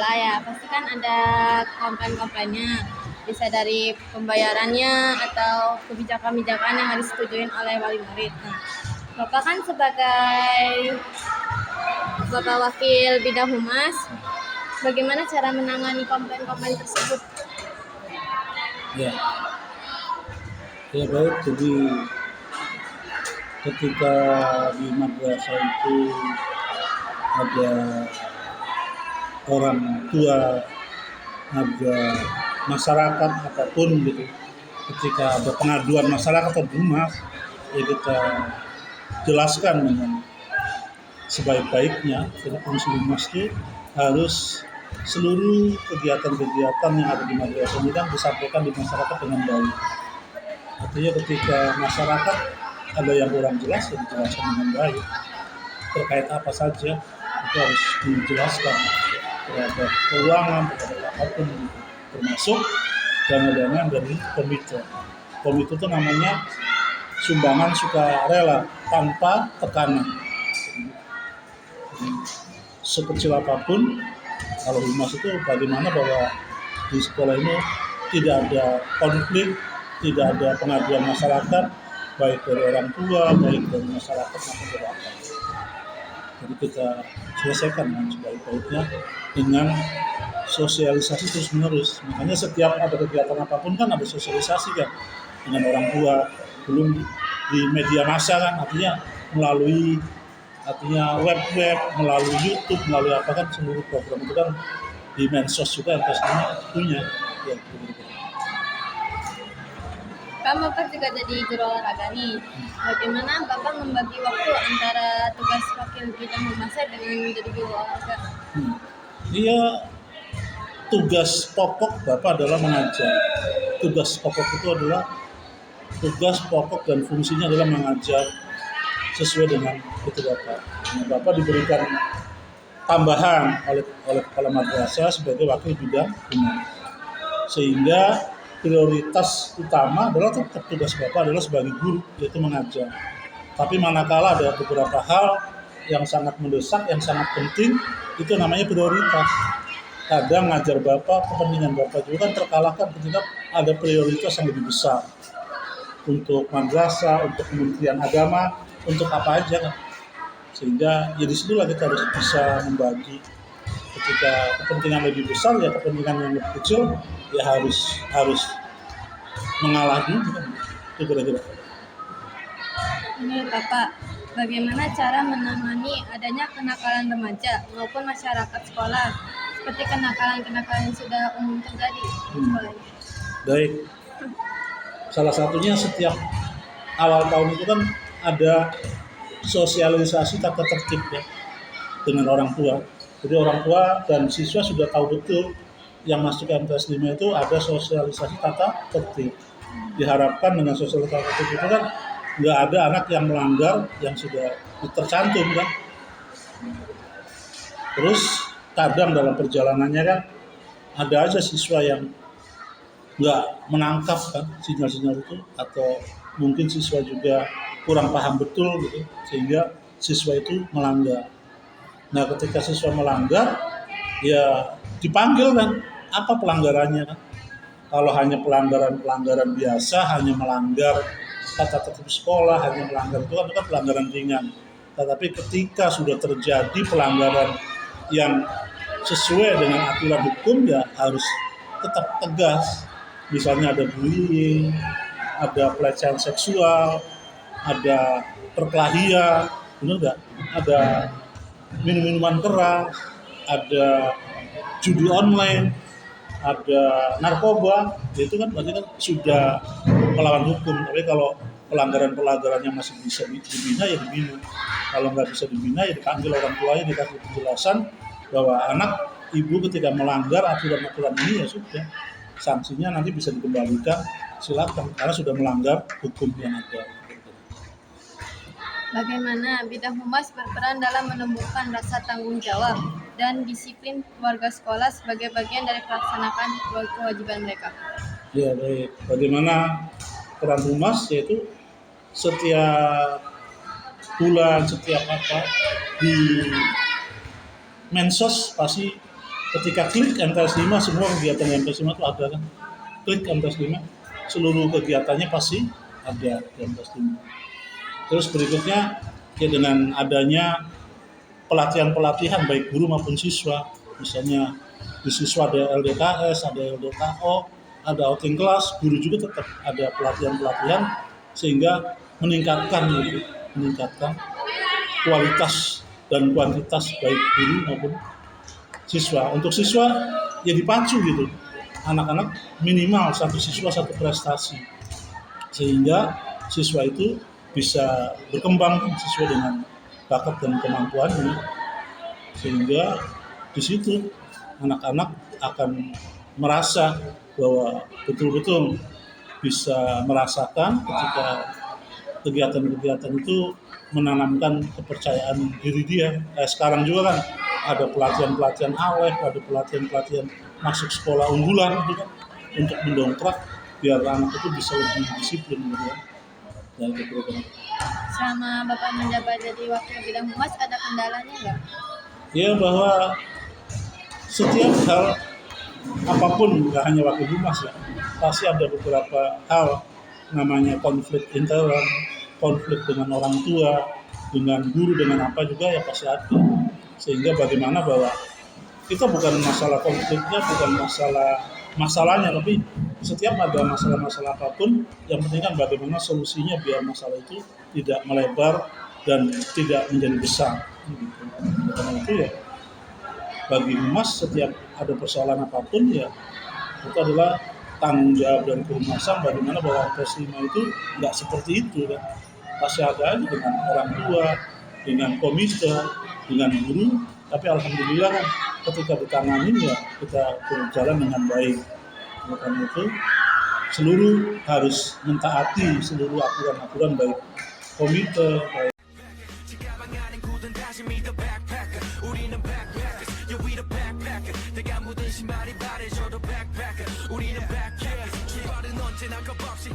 sekolah ya, pasti kan ada komplain-komplainnya. Bisa dari pembayarannya atau kebijakan-kebijakan yang harus disetujuin oleh wali murid. Nah, Bapak kan sebagai Bapak Wakil Bidang Humas, bagaimana cara menangani komplain-komplain tersebut? Ya, ya baik. Jadi ketika di madrasah itu ada orang tua, ada masyarakat apapun gitu, ketika ada pengaduan masyarakat atau humas, ya kita jelaskan dengan sebaik-baiknya. Jadi fungsi humas itu harus seluruh kegiatan-kegiatan yang ada di madrasah ini kan disampaikan di masyarakat dengan baik. Artinya ketika masyarakat ada yang kurang jelas, ya dijelaskan dengan baik. Terkait apa saja itu harus dijelaskan, terhadap keuangan, terhadap apapun, termasuk dana-dana dari komite. Komite itu namanya sumbangan sukarela tanpa tekanan. Jadi, sekecil apapun, kalau humas itu bagaimana bahwa di sekolah ini tidak ada konflik, tidak ada pengaduan masyarakat, baik dari orang tua, baik dari masyarakat maupun dari apa. Jadi kita selesaikan dengan sebaik-baiknya dengan sosialisasi terus-menerus. Makanya setiap ada kegiatan apapun kan ada sosialisasi kan dengan orang tua. Belum di media massa kan, artinya melalui web, melalui YouTube, melalui apa kan seluruh program itu kan di medsos juga yang pastinya punya. Ya, begitu. Kan Bapak juga jadi guru olahraga nih. Bagaimana Bapak membagi waktu antara tugas Wakil Bidang Humasnya dengan menjadi guru olahraga? Iya, tugas pokok Bapak adalah mengajar. Tugas pokok dan fungsinya adalah mengajar sesuai dengan itu Bapak. Nah, Bapak diberikan tambahan oleh kepala madrasah sebagai wakil bidang humas. Sehingga prioritas utama adalah tetap tugas Bapak adalah sebagai guru, yaitu mengajar. Tapi manakala ada beberapa hal yang sangat mendesak, yang sangat penting, itu namanya prioritas. Kadang ngajar Bapak, kepentingan Bapak juga kan terkalahkan ketika ada prioritas yang lebih besar. Untuk madrasah, untuk Kementerian Agama, untuk apa aja kan. Sehingga ya disitulah kita harus bisa membagi. Ketika kepentingan lebih besar, ya kepentingan yang lebih kecil, ya harus mengalah dulu kan. Itu kira-kira. Menurut Bapak, bagaimana cara menangani adanya kenakalan remaja maupun masyarakat sekolah seperti kenakalan-kenakalan yang sudah umum terjadi di sekolah ini? Baik. Salah satunya setiap awal tahun itu kan ada sosialisasi tata tertib ya dengan orang tua. Jadi orang tua dan siswa sudah tahu betul yang masuk ke MTS 5 itu ada sosialisasi tata tertib. Diharapkan dengan sosialisasi tata tertib itu kan nggak ada anak yang melanggar yang sudah tercantum kan. Terus kadang dalam perjalanannya kan ada aja siswa yang nggak menangkap kan sinyal-sinyal itu, atau mungkin siswa juga kurang paham betul gitu sehingga siswa itu melanggar. Nah ketika siswa melanggar ya dipanggil kan apa pelanggarannya kan. Kalau hanya pelanggaran biasa, hanya melanggar tata tertib sekolah, hanya melanggar itu kan pelanggaran ringan. Tetapi ketika sudah terjadi pelanggaran yang sesuai dengan aturan hukum ya harus tetap tegas. Misalnya ada bullying, ada pelecehan seksual, ada perkelahian, benar nggak? Ada minum-minuman keras, ada judi online, ada narkoba, itu kan berarti kan sudah melawan hukum. Tapi kalau pelanggaran-pelanggaran yang masih bisa dibina ya dibina. Kalau nggak bisa dibina ya dipanggil orang tuanya, dikasih penjelasan bahwa anak ibu ketika melanggar aturan-aturan ini ya sudah, sanksinya nanti bisa dikembalikan, silakan karena sudah melanggar hukum yang ada. Bagaimana bidang humas berperan dalam menumbuhkan rasa tanggung jawab dan disiplin warga sekolah sebagai bagian dari melaksanakan kewajiban mereka? Ya baik, bagaimana peran humas yaitu setiap bulan, setiap apa di Mensos pasti ketika klik MTS 5 semua kegiatan MTS 5 itu ada kan, klik MTS 5 seluruh kegiatannya pasti ada di MTS 5. Terus berikutnya ya dengan adanya pelatihan-pelatihan baik guru maupun siswa, misalnya di siswa ada LDKS, ada LDKO, ada outing kelas, guru juga tetap ada pelatihan-pelatihan sehingga meningkatkan kualitas dan kuantitas baik guru maupun siswa. Untuk siswa ya dipacu gitu, anak-anak minimal satu siswa satu prestasi sehingga siswa itu bisa berkembang sesuai dengan bakat dan kemampuannya, sehingga di situ anak-anak akan merasa bahwa betul-betul bisa merasakan ketika kegiatan-kegiatan itu menanamkan kepercayaan diri dia. Sekarang juga kan ada pelatihan-pelatihan ALEF, ada pelatihan-pelatihan masuk sekolah unggulan gitu kan, untuk mendongkrak biar anak itu bisa lebih disiplin gitu kan. Dan itu program. Selama Bapak menjabat jadi wakil bidang humas ada kendalanya nggak? Ya bahwa setiap hal apapun nggak hanya wakil humas ya, pasti ada beberapa hal namanya konflik intern, konflik dengan orang tua, dengan guru, dengan apa juga ya pasti ada. Sehingga bagaimana bahwa kita bukan masalah konfliknya, bukan masalahnya, tapi setiap ada masalah-masalah apapun, yang penting kan bagaimana solusinya biar masalah itu tidak melebar dan tidak menjadi besar. Karena itu ya bagi humas setiap ada persoalan apapun ya itu adalah tanggung jawab dari kehumasan, bagaimana bahwa MTS 5 itu nggak seperti itu kan, pasti ada aja dengan orang tua, dengan komite, dengan guru, tapi alhamdulillah kan ketika ditangani ya kita berjalan dengan baik. Karena itu seluruh harus mentaati seluruh aturan-aturan baik komite, baik 우리는 backpackers, 발은 언제나 겁없이